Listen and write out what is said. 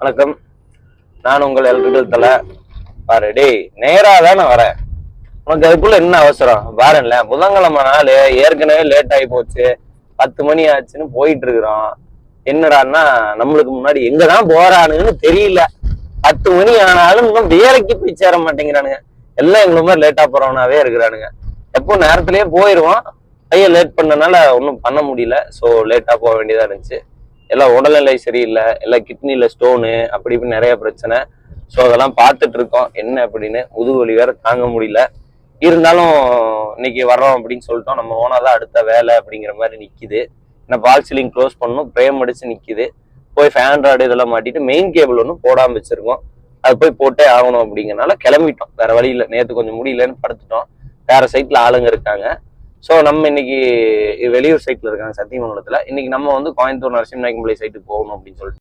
வணக்கம். நான் உங்கள் எலக்ட்ரிக்கல் தலை. பாரு டேய், நேரா தானே வரேன். உனக்கு அதுக்குள்ள என்ன அவசரம்? பாருங்கள, புதன்கிழமை நாள் ஏற்கனவே லேட் ஆகி போச்சு. 10 மணி ஆச்சுன்னு போயிட்டு இருக்கிறோம். என்னடான்னா நம்மளுக்கு முன்னாடி எங்கதான் போறானுன்னு தெரியல. 10 மணி ஆனாலும் இன்னும் வேலைக்கு போய் சேர மாட்டேங்கிறானுங்க. எல்லாம் எங்களை மாதிரி லேட்டா போறவனாவே இருக்கிறானுங்க. எப்போ நேரத்திலேயே போயிடுவோம். பையன் லேட் பண்ணனால ஒன்றும் பண்ண முடியல. ஸோ லேட்டா போக வேண்டியதா இருந்துச்சு. எல்லாம் உடல்நிலை சரியில்லை, எல்லாம் கிட்னில ஸ்டோனு அப்படி இப்படி நிறைய பிரச்சனை. ஸோ அதெல்லாம் பார்த்துட்டு இருக்கோம். என்ன அப்படின்னு முதுகு வலி வேற தாங்க முடியல. இருந்தாலும் இன்னைக்கு வர்றோம் அப்படின்னு சொல்லிட்டோம். நம்ம ஓனாதான் அடுத்த வேலை அப்படிங்கிற மாதிரி நிக்குது. ஏன்னா பால் சீலிங் க்ளோஸ் பண்ணணும், பிரேம் அடிச்சு நிக்குது. போய் ஃபேன் ராடு இதெல்லாம் மாட்டிட்டு மெயின் கேபிள் ஒன்றும் போடாம வச்சிருக்கோம். அது போய் போட்டே ஆகணும் அப்படிங்கிறனால கிளம்பிட்டோம். வேற வழி இல்லை. நேற்று கொஞ்சம் முடியலன்னு படுத்துட்டோம். வேற சைட்ல ஆளுங்க இருக்காங்க. ஸோ நம்ம இன்னைக்கு வெளியூர் சைட்ல இருக்காங்க, சத்தியமங்கலத்துல. இன்னைக்கு நம்ம வந்து கோயம்புத்தூர் நரசிம்மநாயக்கம்பள்ளி சைட்டுக்கு போகணும் அப்படின்னு சொல்லிட்டு